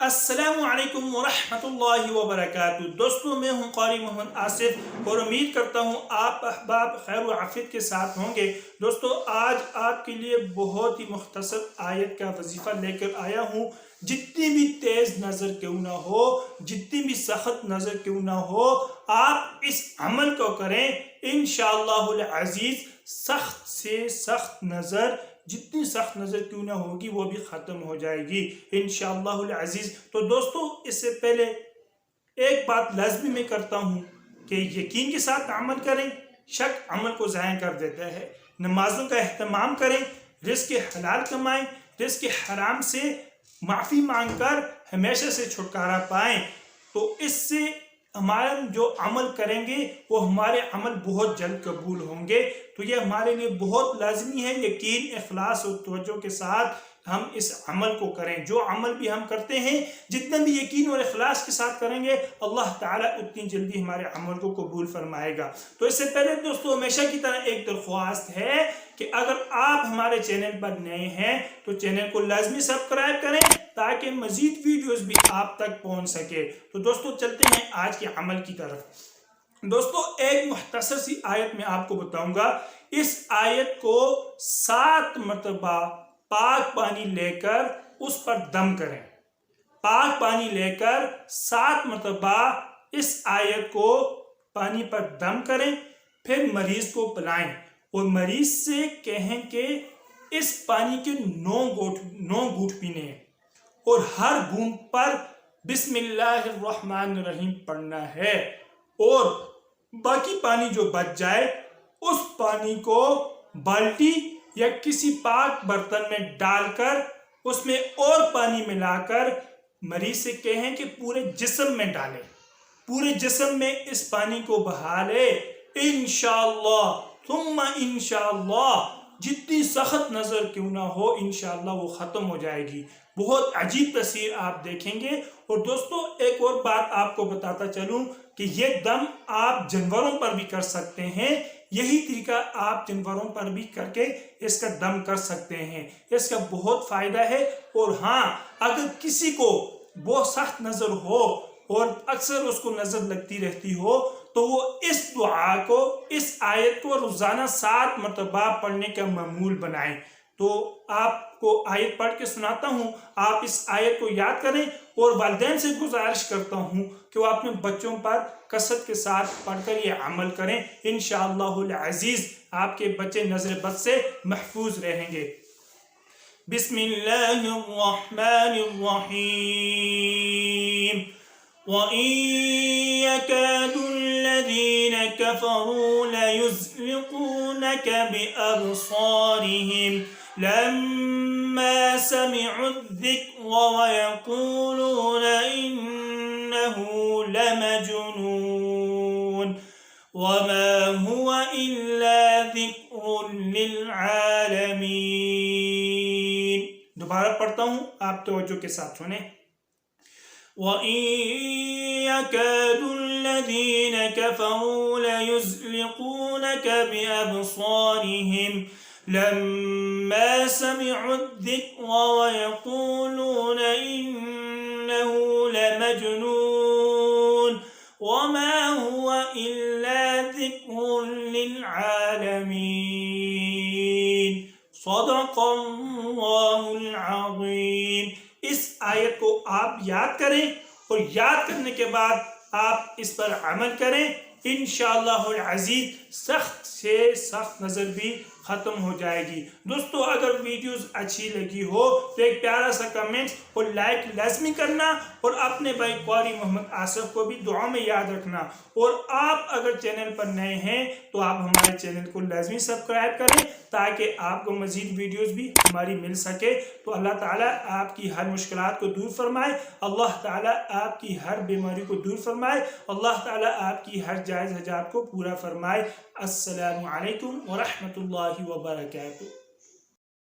अस्सलामु अलैकुम वरहमतुल्लाहि वबरकातुहू। दोस्तों, मैं हूं क़ारी मोहम्मद आसिफ और उम्मीद करता हूं आप अहबाब खैर व आफियत के साथ होंगे। दोस्तों, आज आपके लिए बहुत ही मुख्तसर आयत का वजीफ़ा लेकर आया हूं। जितनी भी तेज़ नज़र क्यों ना हो, जितनी भी सख्त नज़र क्यों ना हो, आप इस अमल को करें। इंशाअल्लाहुल अज़ीज़ सख्त से सख्त नज़र, जितनी सख्त नज़र क्यों ना होगी, वो भी ख़त्म हो जाएगी इंशाअल्लाहुल अज़ीज़। तो दोस्तों, इससे पहले एक बात लाज़मी मैं करता हूँ कि यकीन के साथ अमल करें। शक अमल को ज़ाया कर देता है। नमाज़ों का अहतमाम करें, रिज़्क़ हलाल कमाएं, रिज़्क़ हराम से माफ़ी मांग कर हमेशा से छुटकारा पाएं। तो इससे हमारा जो अमल करेंगे वो हमारे अमल बहुत जल्द कबूल होंगे। तो ये हमारे लिए बहुत लाजमी है। यकीन, इखलास और तवज्जो के साथ हम इस अमल को करें। जो अमल भी हम करते हैं, जितना भी यकीन और इखलास के साथ करेंगे, अल्लाह ताला उतनी जल्दी हमारे अमल को कबूल फरमाएगा। तो इससे पहले दोस्तों, हमेशा की तरह एक दरख्वास्त है कि अगर आप हमारे चैनल पर नए हैं तो चैनल को लाजमी सब्सक्राइब करें ताकि मजीद वीडियोस भी आप तक पहुंच सके। तो दोस्तों, चलते हैं आज के अमल की तरफ। दोस्तों, एक मुख्तसर सी आयत में आपको बताऊंगा। इस आयत को 7 मरतबा पाक पानी लेकर उस पर दम करें। पाक पानी लेकर 7 मरतबा इस आयत को पानी पर दम करें, फिर मरीज को पिलाएं और मरीज से कहें कि इस पानी के 9 घूंट पीने और हर बूंद पर बिस्मिल्लाहिर्रहमानिर्रहीम पढ़ना है। और बाकी पानी जो बच जाए, उस पानी को बाल्टी या किसी पाक बर्तन में डालकर उसमें और पानी मिलाकर मरीज से कहें कि पूरे जिस्म में डालें। पूरे जिस्म में इस पानी को बहा ले। इंशाअल्लाह थुम्मा इंशाअल्लाह जितनी सख्त नजर क्यों ना हो, इंशाअल्लाह वो खत्म हो जाएगी। बहुत अजीब तस्वीर आप देखेंगे। और दोस्तों, एक और बात आपको बताता चलूं कि ये दम आप जानवरों पर भी कर सकते हैं। यही तरीका आप जानवरों पर भी करके इसका दम कर सकते हैं। इसका बहुत फायदा है। और हाँ, अगर किसी को बहुत सख्त नजर हो और अक्सर उसको नजर लगती रहती हो, तो वो इस दुआ को, इस आयत को रोजाना 7 मरतबा पढ़ने का मामूल बनाएं। तो आपको आयत पढ़ के सुनाता हूँ, आप इस आयत को याद करें। और वालिदैन से गुजारिश करता हूँ कि वो अपने बच्चों पर कसरत के साथ पढ़कर ये अमल करें। इंशाअल्लाहुल अज़ीज़ आपके बच्चे नजर बद से महफूज रहेंगे। बिस्मिल्लाहिर्रहमानिर्रहीम। वइयकादुल्लज़ीना कफ़रू लयुज़्लिक़ूनक बिअबसारिहिम लम्मा समिउज़्ज़िक्र वयक़ूलून इन्नहु लमजनून वमा हुवा इल्ला ज़िक्रुन लिलआलमीन। दोबारा पढ़ता हूँ, आप तवज्जो के साथ सुने। वइयकादुल्लज़ीना कफ़रू लयुज़्लिक़ूनक बिअबसारिहिम लम्मा समिउज़्ज़िक्र वयक़ूलून इन्नहु लमजनून वमा हुवा इल्ला ज़िक्रुन लिलआलमीन। सदक़ल्लाहुल अज़ीम। इस आयत को आप याद करें और याद करने के बाद आप इस पर अमल करें। इंशाअल्लाहुल अज़ीज़ सख्त से सख्त नज़र भी ख़त्म हो जाएगी। दोस्तों, अगर वीडियोस अच्छी लगी हो तो एक प्यारा सा कमेंट और लाइक लाजमी करना और अपने भाई क़ारी मोहम्मद आसिफ को भी दुआ में याद रखना। और आप अगर चैनल पर नए हैं तो आप हमारे चैनल को लाजमी सब्सक्राइब करें ताकि आपको मज़ीद वीडियोस भी हमारी मिल सके। तो अल्लाह ताला आपकी हर मुश्किलात को दूर फरमाए। अल्लाह ताला आपकी हर बीमारी को दूर फरमाए। अल्लाह ताला आपकी हर जायज़ हजात को पूरा फरमाए। अस्सलामु अलैकुम व रहमतुल्लाहि व बरकातुहू।